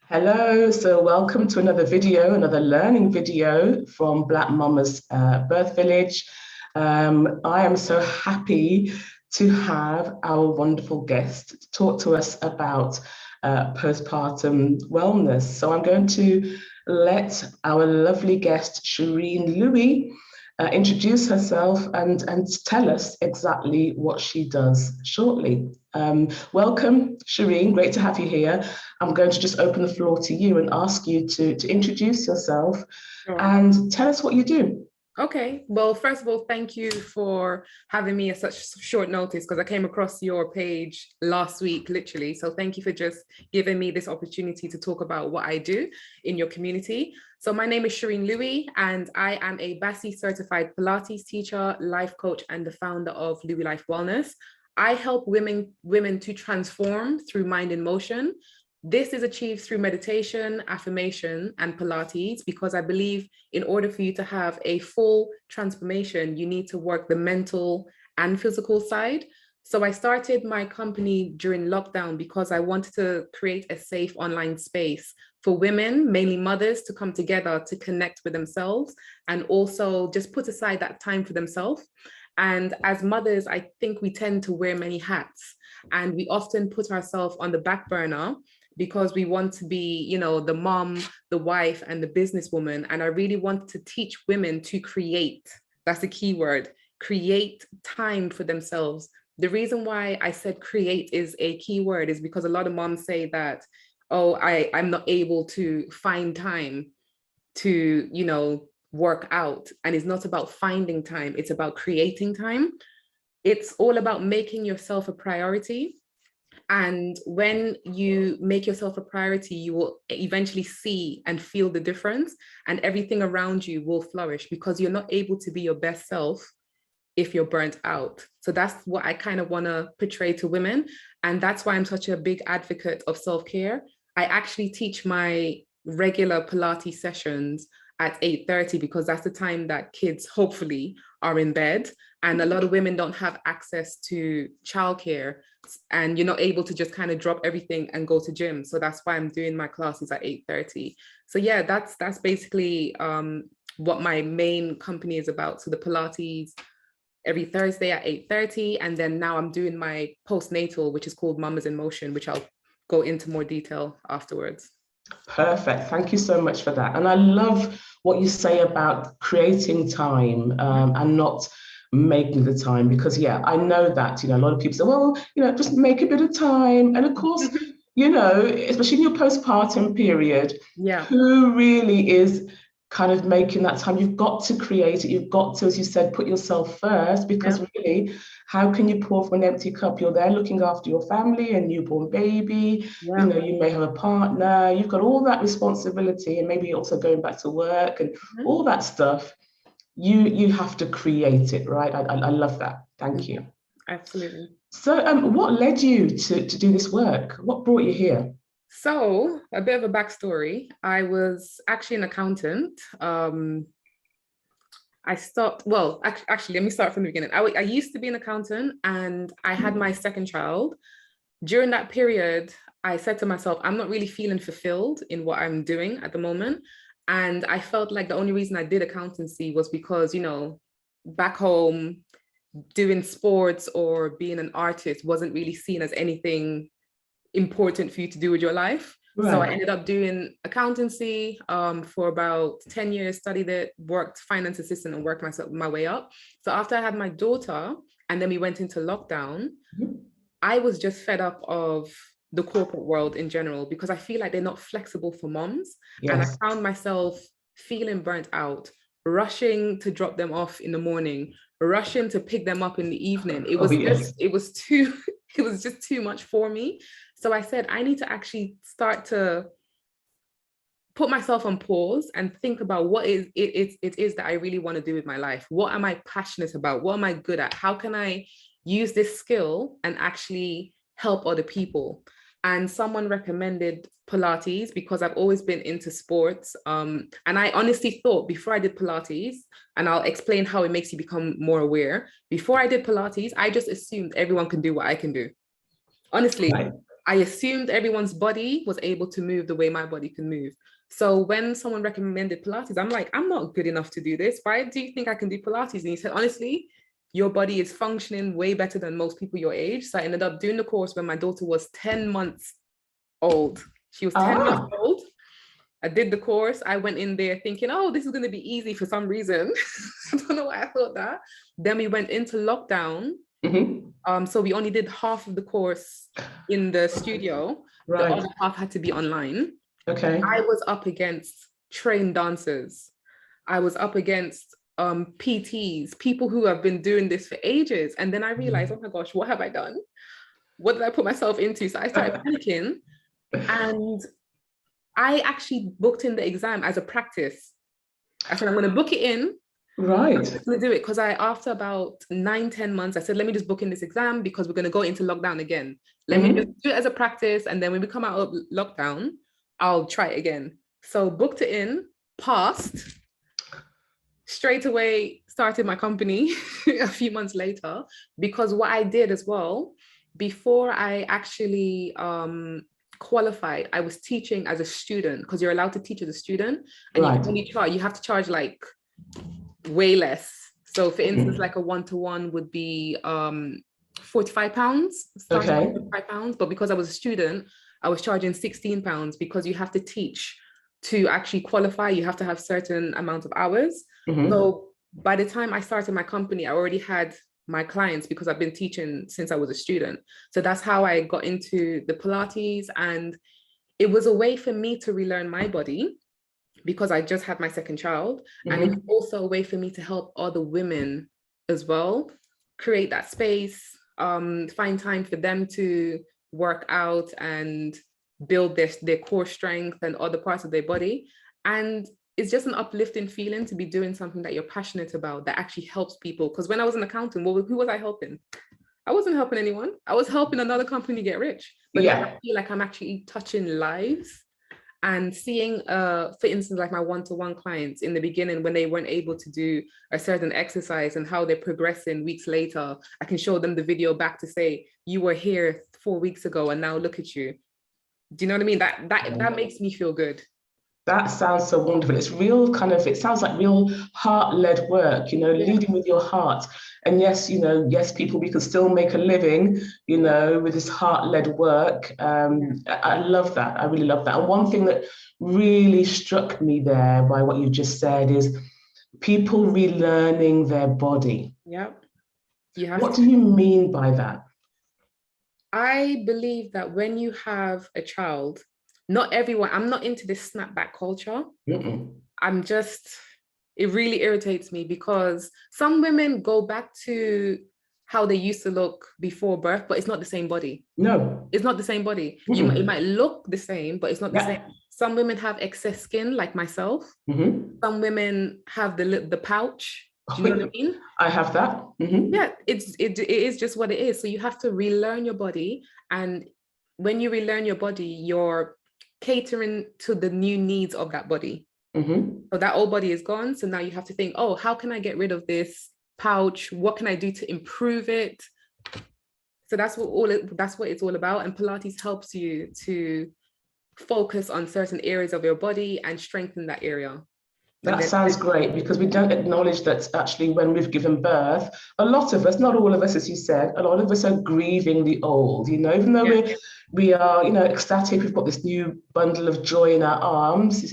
Hello, so welcome to another video, another learning video from Black Mama's Birth Village. I am so happy to have our wonderful guest talk to us about postpartum wellness. So I'm going to let our lovely guest, Sherene Louis, introduce herself and tell us exactly what she does shortly. Welcome, Sherene, great to have you here. I'm going to just open the floor to you and ask you to introduce yourself and tell us what you do. Okay, well, first of all, thank you for having me at such short notice because I came across your page last week, literally. So thank you for just giving me this opportunity to talk about what I do in your community. So my name is Sherene Louis, and I am a BASI certified Pilates teacher, life coach, and the founder of Louis Life Wellness. I help women to transform through mind and motion. This is achieved through meditation, affirmation, and Pilates, because I believe in order for you to have a full transformation, you need to work the mental and physical side. So I started my company during lockdown because I wanted to create a safe online space for women, mainly mothers, to come together to connect with themselves and also just put aside that time for themselves. And as mothers, I think we tend to wear many hats, and we often put ourselves on the back burner because we want to be, the mom, the wife, and the businesswoman. And I really want to teach women to create. That's the key word, create time for themselves. The reason why I said create is a key word is because a lot of moms say that, oh, I'm not able to find time to, work out. And it's not about finding time, it's about creating time. It's all about making yourself a priority. And when you make yourself a priority, you will eventually see and feel the difference, and everything around you will flourish because you're not able to be your best self if you're burnt out. So that's what I kind of want to portray to women. And that's why I'm such a big advocate of self-care. I actually teach my regular Pilates sessions at 8:30 because that's the time that kids hopefully are in bed. And a lot of women don't have access to childcare, and you're not able to just kind of drop everything and go to gym. So that's why I'm doing my classes at 8:30. So yeah, that's basically what my main company is about. So the Pilates every Thursday at 8:30. And then now I'm doing my postnatal, which is called Mamas in Motion, which I'll go into more detail afterwards. Perfect. Thank you so much for that. And I love what you say about creating time and not making the time, because yeah, I know that, a lot of people say, well, just make a bit of time. And of course, especially in your postpartum period, Yeah. who really is kind of making that time? You've got to create it. You've got to, as you said, put yourself first, because really, how can you pour from an empty cup? You're there looking after your family, a newborn baby. You may have a partner. You've got all that responsibility, and maybe also going back to work and all that stuff. You have to create it, right? I love that. Thank you. Absolutely. So what led you to do this work? What brought you here? So a bit of a backstory. I was actually an accountant. I stopped, well, actually, let me start from the beginning. I used to be an accountant, and I had my second child. During that period, I said to myself, I'm not really feeling fulfilled in what I'm doing at the moment. And I felt like the only reason I did accountancy was because, back home, doing sports or being an artist wasn't really seen as anything important for you to do with your life. Right. So I ended up doing accountancy for about 10 years, studied it, worked finance assistant, and worked my way up. So after I had my daughter and then we went into lockdown, I was just fed up of the corporate world in general, because I feel like they're not flexible for moms. Yes. And I found myself feeling burnt out, rushing to drop them off in the morning, rushing to pick them up in the evening. It was it was just too much for me. So I said, I need to actually start to put myself on pause and think about what it is that I really want to do with my life. What am I passionate about? What am I good at? How can I use this skill and actually help other people? And someone recommended Pilates because I've always been into sports. And I honestly thought before I did Pilates, and I'll explain how it makes you become more aware. Before I did Pilates, I just assumed everyone can do what I can do. Honestly, right. I assumed everyone's body was able to move the way my body can move. So when someone recommended Pilates, I'm like, I'm not good enough to do this. Why do you think I can do Pilates? And he said, honestly, your body is functioning way better than most people your age. So I ended up doing the course when my daughter was 10 months old. She was 10 months old. I did the course. I went in there thinking, oh, this is going to be easy for some reason. I don't know why I thought that. Then we went into lockdown. So we only did half of the course in the studio. Right. The other half had to be online. Okay. I was up against trained dancers. I was up against PTs, people who have been doing this for ages. And then I realized, oh my gosh, what have I done? What did I put myself into? So I started panicking. And I actually booked in the exam as a practice. I said, I'm going to book it in. Right. I'm just going to do it because after about 9-10 months, I said, let me just book in this exam because we're going to go into lockdown again. Let me just do it as a practice. And then when we come out of lockdown, I'll try it again. So booked it in, passed, straight away started my company a few months later, because what I did as well, before I actually qualified, I was teaching as a student, because you're allowed to teach as a student, and you can only charge, you have to charge like way less. So for instance, like a one-to-one would be £45, starting at £45. But because I was a student, I was charging £16 because you have to teach to actually qualify. You have to have certain amount of hours. So by the time I started my company, I already had my clients because I've been teaching since I was a student. So that's how I got into the Pilates. And it was a way for me to relearn my body because I just had my second child. And it was also a way for me to help other women as well, create that space, find time for them to work out and build their core strength and other parts of their body. And it's just an uplifting feeling to be doing something that you're passionate about that actually helps people. Because when I was an accountant, who was I helping? I wasn't helping anyone. I was helping another company get rich. But now I feel like I'm actually touching lives and seeing, for instance, like my one-to-one clients in the beginning, when they weren't able to do a certain exercise and how they're progressing weeks later, I can show them the video back to say, you were here 4 weeks ago and now look at you. Do you know what I mean? That makes me feel good. That sounds so wonderful. It's real it sounds like real heart-led work, leading with your heart. And yes, yes, people, we can still make a living, with this heart-led work. I love that. I really love that. And one thing that really struck me there by what you just said is people relearning their body. Yeah. What do you mean by that? I believe that when you have a child, not everyone, I'm not into this snapback culture. It really irritates me because some women go back to how they used to look before birth, but it's not the same body. No. It's not the same body. It might look the same, but it's not the same. Some women have excess skin, like myself. Some women have the pouch. Do you know what I mean? I have that. Yeah, it is just what it is. So you have to relearn your body. And when you relearn your body, you're catering to the new needs of that body. So that old body is gone. So now you have to think, oh, how can I get rid of this pouch? What can I do to improve it? So that's what it's all about. And Pilates helps you to focus on certain areas of your body and strengthen that area. That sounds great, because we don't acknowledge that actually when we've given birth, a lot of us, not all of us, as you said, a lot of us are grieving the old, even though we are, ecstatic, we've got this new bundle of joy in our arms, it's,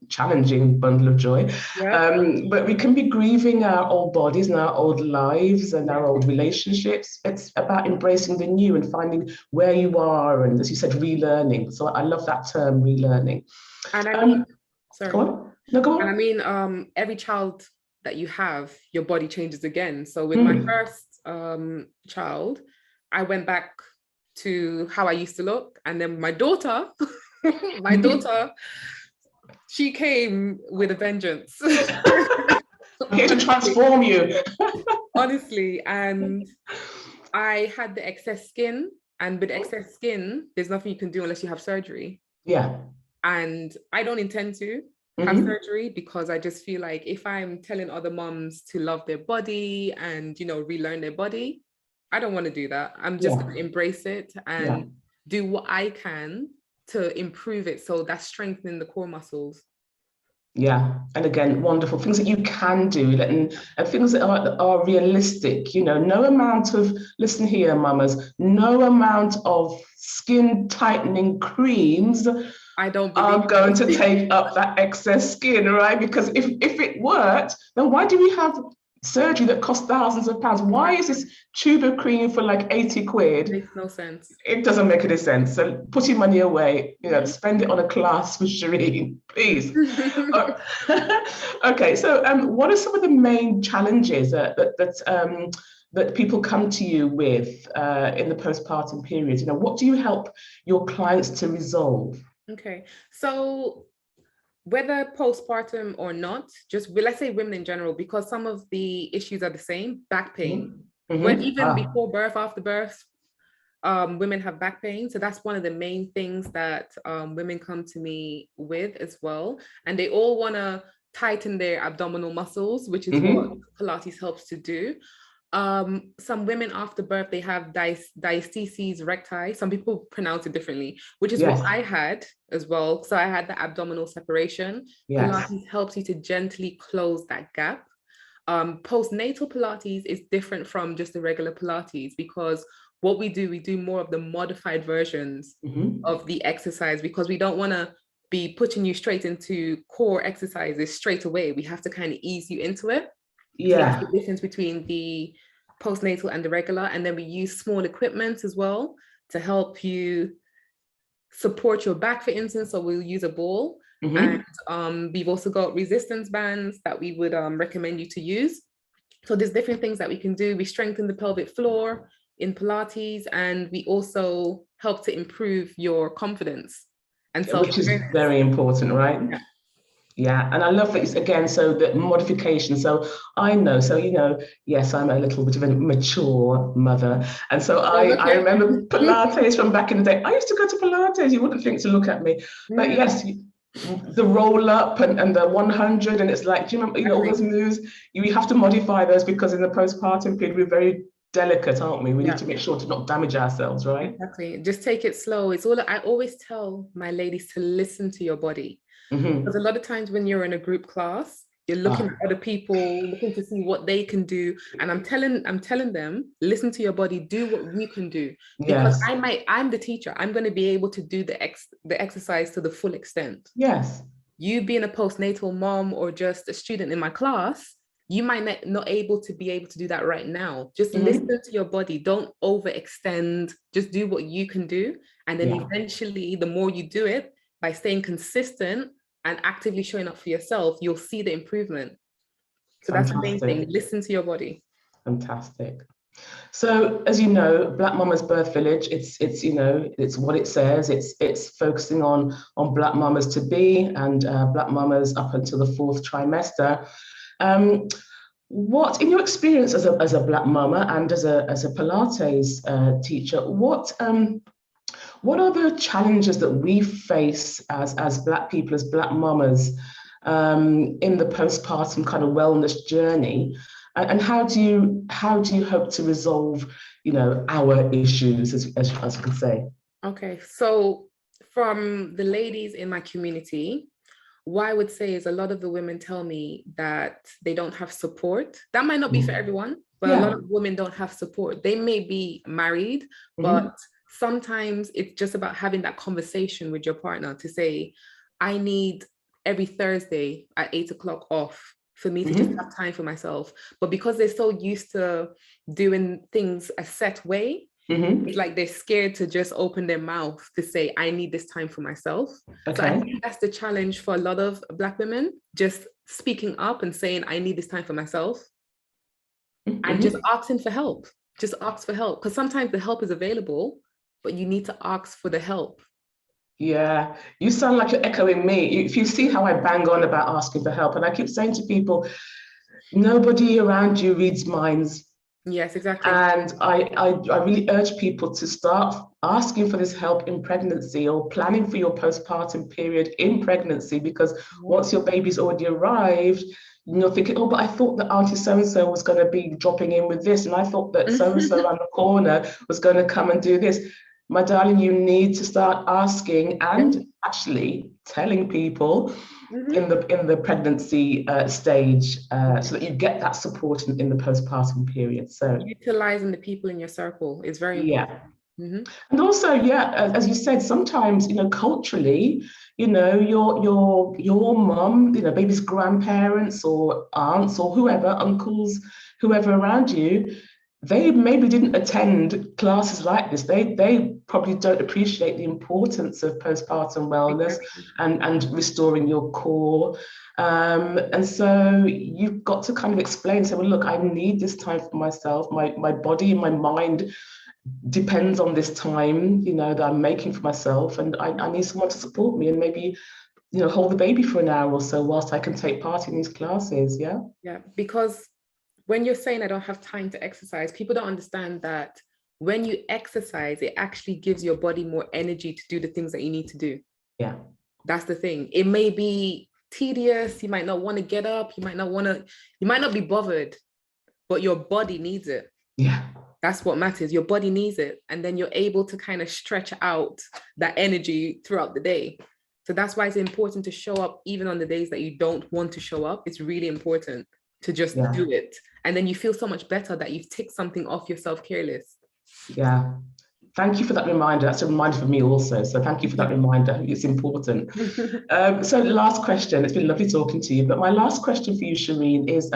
challenging bundle of joy. But we can be grieving our old bodies and our old lives and our old relationships. It's about embracing the new and finding where you are. And as you said, relearning. So I love that term, relearning. And I mean, sorry. Go on. No, go on. And I mean, every child that you have, your body changes again. So with my first child, I went back to how I used to look. And then my daughter, she came with a vengeance. Here to transform you. Honestly. And I had the excess skin. And with excess skin, there's nothing you can do unless you have surgery. Yeah. And I don't intend to have surgery, because I just feel like if I'm telling other moms to love their body and, relearn their body, I don't want to do that. I'm just going to embrace it and do what I can to improve it. So that's strengthening the core muscles. Yeah, and again, wonderful things that you can do, and things that are realistic. No amount of, listen here, mamas, no amount of skin tightening creams I don't believe are going to take up that excess skin, right? Because if it worked, then why do we have surgery that costs thousands of pounds? Why is this tube of cream for like 80 quid? Makes no sense. It doesn't make any sense. So put your money away, spend it on a class with Sherene, please. Okay, so what are some of the main challenges that people come to you with in the postpartum period? What do you help your clients to resolve? Okay, so whether postpartum or not, just let's say women in general, because some of the issues are the same, back pain. Where even before birth, after birth, women have back pain. So that's one of the main things that women come to me with as well. And they all want to tighten their abdominal muscles, which is what Pilates helps to do. Some women after birth, they have diastasis recti. Some people pronounce it differently, which is what I had as well. So I had the abdominal separation. Pilates helps you to gently close that gap. Postnatal Pilates is different from just the regular Pilates, because what we do more of the modified versions of the exercise, because we don't want to be putting you straight into core exercises straight away. We have to kind of ease you into it. So that's the difference between the postnatal and the regular. And then we use small equipment as well to help you support your back, for instance. So we'll use a ball. And we've also got resistance bands that we would recommend you to use. So there's different things that we can do. We strengthen the pelvic floor in Pilates, and we also help to improve your confidence and which is very important, right? Yeah, and I love that, again, so the modification. So I know, yes, I'm a little bit of a mature mother. And so I remember Pilates from back in the day. I used to go to Pilates, you wouldn't think to look at me. But yes, the roll up and the 100, and it's like, do you remember, all those moves? You have to modify those, because in the postpartum period, we're very delicate, aren't we? We need to make sure to not damage ourselves, right? Exactly. Just take it slow. I always tell my ladies to listen to your body. Because a lot of times when you're in a group class, you're looking at other people, looking to see what they can do. And I'm telling them, listen to your body, do what you can do. Because I'm the teacher. I'm going to be able to do the exercise to the full extent. Yes. You being a postnatal mom or just a student in my class, you might not able to do that right now. Just listen to your body. Don't overextend. Just do what you can do. And then eventually, the more you do it, by staying consistent and actively showing up for yourself, you'll see the improvement. So that's the main thing. Listen to your body. Fantastic. So, as you know, Black Mama's Birth Village, it's what it says. It's focusing on Black mamas to be and Black mamas up until the 4th trimester. What, in your experience as a Black mama and as a Pilates teacher, what are the challenges that we face as Black people, as Black mamas, in the postpartum kind of wellness journey, and how do you hope to resolve, our issues, as you can say? Okay, so from the ladies in my community, what I would say is a lot of the women tell me that they don't have support. That might not be for everyone, but a lot of women don't have support. They may be married, but sometimes it's just about having that conversation with your partner to say, I need every Thursday at 8 o'clock off for me to just have time for myself. But because they're so used to doing things a set way, it's like they're scared to just open their mouth to say, I need this time for myself. So I think that's the challenge for a lot of Black women, just speaking up and saying, I need this time for myself, and just asking for help. Just ask for help, because sometimes the help is available, but you need to ask for the help. Yeah, you sound like you're echoing me. If you see how I bang on about asking for help, and I keep saying to people, nobody around you reads minds. Yes, exactly. And I really urge people to start asking for this help in pregnancy, or planning for your postpartum period in pregnancy, because once your baby's already arrived, you're thinking, oh, but I thought that Auntie so-and-so was going to be dropping in with this, and I thought that so-and-so around the corner was going to come and do this. my darling, you need to start asking and actually telling people in the pregnancy stage so that you get that support in the postpartum period. So utilizing the people in your circle is very important. Yeah. And also, as you said, sometimes, culturally, your mum, baby's grandparents or aunts or whoever, uncles, whoever around you, they maybe didn't attend classes like this. They probably don't appreciate the importance of postpartum wellness and restoring your core. And so you've got to kind of explain, say, well, look, I need this time for myself. My body and my mind depends on this time, that I'm making for myself, and I need someone to support me and maybe, hold the baby for an hour or so whilst I can take part in these classes. Yeah, because when you're saying I don't have time to exercise, people don't understand that when you exercise, it actually gives your body more energy to do the things that you need to do. Yeah, that's the thing. It may be tedious, you might not want to get up, you might not be bothered, but your body needs it. Yeah, that's what matters. Your body needs it. And then you're able to kind of stretch out that energy throughout the day. So that's why it's important to show up even on the days that you don't want to show up. It's really important to just do it. And then you feel so much better that you've ticked something off your self-care list. Yeah. Thank you for that reminder. That's a reminder for me also. So thank you for that reminder. It's important. So last question. It's been lovely talking to you. But my last question for you, Sherene, is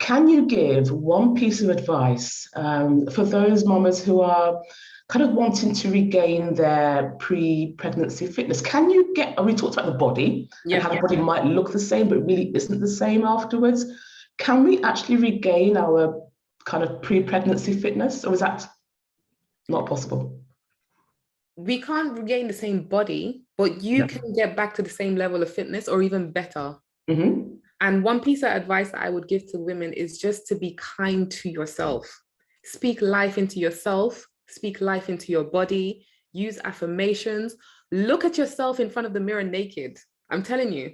can you give one piece of advice for those mamas who are kind of wanting to regain their pre-pregnancy fitness? We talked about the body and how the body might look the same, but really isn't the same afterwards. Can we actually regain our kind of pre-pregnancy fitness, or is that not possible? We can't regain the same body, but you can get back to the same level of fitness or even better. And one piece of advice that I would give to women is just to be kind to yourself. Speak life into yourself, speak life into your body, use affirmations, look at yourself in front of the mirror naked. I'm telling you,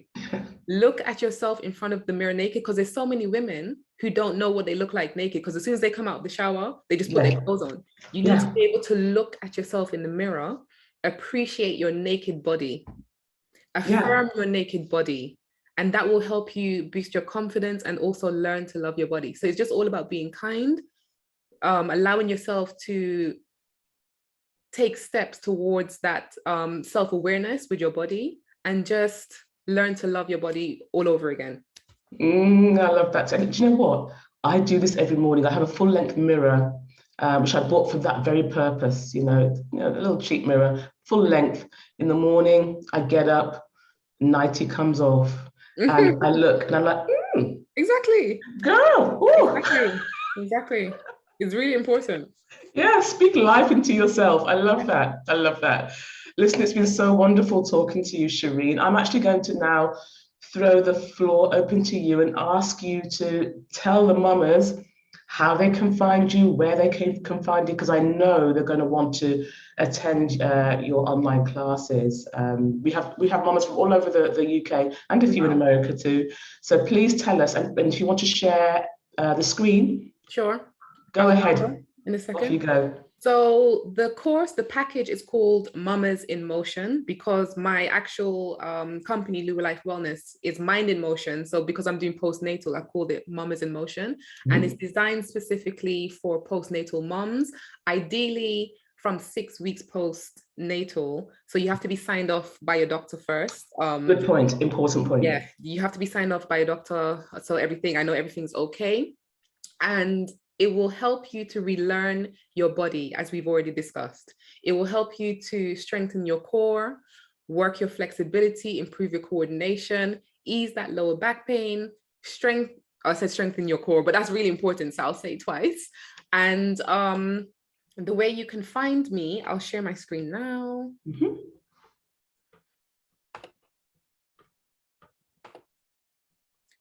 look at yourself in front of the mirror naked, because there's so many women who don't know what they look like naked, because as soon as they come out of the shower, they just put their clothes on. You need to be able to look at yourself in the mirror, appreciate your naked body, affirm your naked body. And that will help you boost your confidence and also learn to love your body. So it's just all about being kind, allowing yourself to take steps towards that self-awareness with your body, and just learn to love your body all over again. I love that. And do you know what? I do this every morning. I have a full-length mirror, which I bought for that very purpose, a little cheap mirror, full length. In the morning, I get up, nightie comes off, and I look and I'm like, exactly, girl. Exactly. It's really important. Yeah, speak life into yourself. I love that. I love that. Listen, it's been so wonderful talking to you, Sherene. I'm actually going to now throw the floor open to you and ask you to tell the mamas how they can find you, where they can find you, because I know they're going to want to attend your online classes. We have mamas from all over the UK and a few in America too. So please tell us, and if you want to share the screen. Sure. Go ahead. In a second. Off you go. So the package is called Mamas in Motion, because my actual company, Louis Life Wellness, is Mind in Motion. So because I'm doing postnatal, I called it Mamas in Motion. And it's designed specifically for postnatal moms, ideally from 6 weeks postnatal. So you have to be signed off by your doctor first. Good point, important point. Yeah, you have to be signed off by a doctor. So I know everything's okay. And it will help you to relearn your body, as we've already discussed. It will help you to strengthen your core, work your flexibility, improve your coordination, ease that lower back pain, I said strengthen your core, but that's really important, so I'll say it twice. And the way you can find me, I'll share my screen now.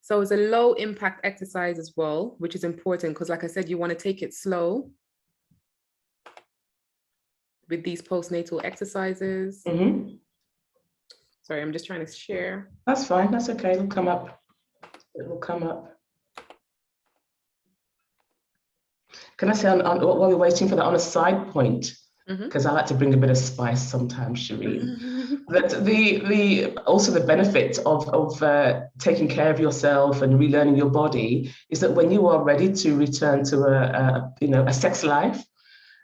So it's a low impact exercise as well, which is important because, like I said, you want to take it slow with these postnatal exercises. Sorry, I'm just trying to share. That's fine, that's okay, it'll come up. It will come up. Can I say, while we're waiting for that, on a side point, because I like to bring a bit of spice sometimes, Sherene. That also the benefit of taking care of yourself and relearning your body is that when you are ready to return to a sex life,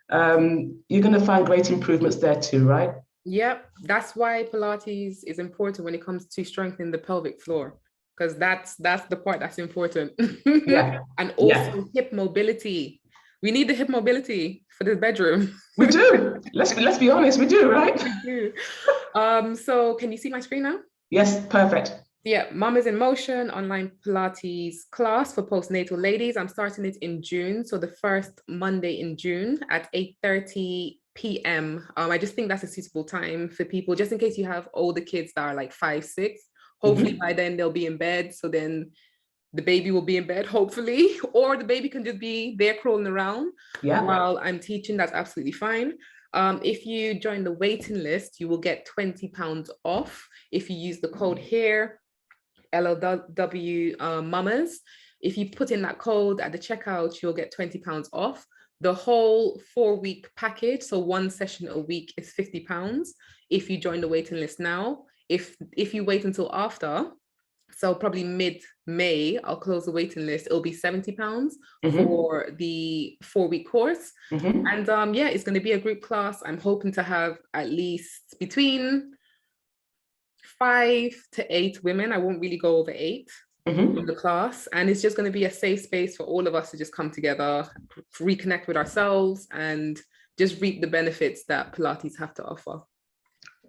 you're going to find great improvements there too, right? Yep, that's why Pilates is important when it comes to strengthening the pelvic floor, because that's the part that's important. Yeah. And also hip mobility. We need the hip mobility for the bedroom. We do. Let's be honest, we do, right? We do. So can you see my screen now? Yes, perfect. Yeah, Mom is in Motion online Pilates class for postnatal ladies. I'm starting it in June, so the first Monday in June at 8:30 p.m. I just think that's a suitable time for people, just in case you have older kids that are like 5, 6. Hopefully by then they'll be in bed, so then the baby will be in bed, hopefully, or the baby can just be there crawling around while I'm teaching. That's absolutely fine. If you join the waiting list, you will get £20 off if you use the code here, LLW Mamas. If you put in that code at the checkout, you'll get £20 off. The whole 4-week package, so one session a week, is £50 if you join the waiting list now. If you wait until after, so probably mid-May, I'll close the waiting list. It'll be £70 for the 4-week course. And yeah, it's going to be a group class. I'm hoping to have at least between 5 to 8 women. I won't really go over 8 in the class. And it's just going to be a safe space for all of us to just come together, reconnect with ourselves, and just reap the benefits that Pilates have to offer.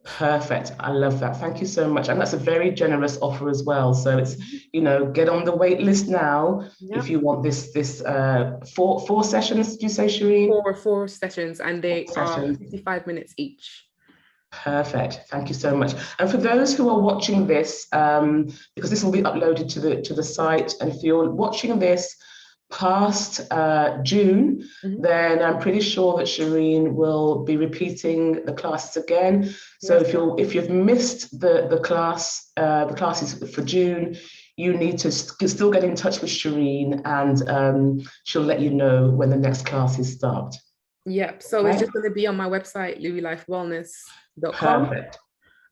Perfect. I love that. Thank you so much. And that's a very generous offer as well. So it's, get on the wait list now if you want this 4 sessions, did you say, Sherene? Four sessions, and they are 55 minutes each. Perfect. Thank you so much. And for those who are watching this, because this will be uploaded to the site, and if you're watching this past June, then I'm pretty sure that Sherene will be repeating the classes again. So if you've missed the classes for June, you need to still get in touch with Sherene, and she'll let you know when the next classes start. Yep. So it's just going to be on my website, louislifewellness.com. Perfect.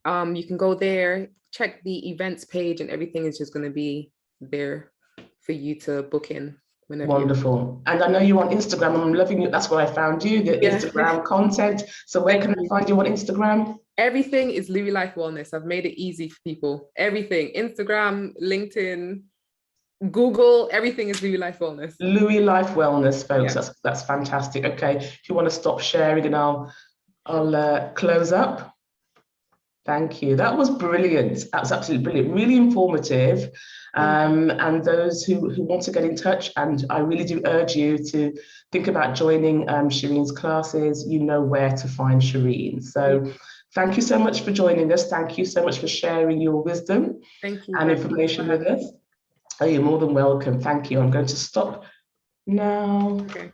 You can go there, check the events page, and everything is just going to be there for you to book in whenever. Wonderful. And I know you're on Instagram. I'm loving you. That's where I found you, the Instagram content. So where can I find you on Instagram? Everything is Louis Life Wellness. I've made it easy for people. Everything. Instagram, LinkedIn, Google, everything is Louis Life Wellness. Louis Life Wellness, folks. That's fantastic. Okay, if you want to stop sharing, and I'll close up. Thank you. That was brilliant. That was absolutely brilliant. Really informative. And those who want to get in touch, and I really do urge you to think about joining Sherene's classes, you know where to find Sherene. So thank you so much for joining us. Thank you so much for sharing your wisdom and information with us. Oh, you're more than welcome. Thank you. I'm going to stop now. Okay.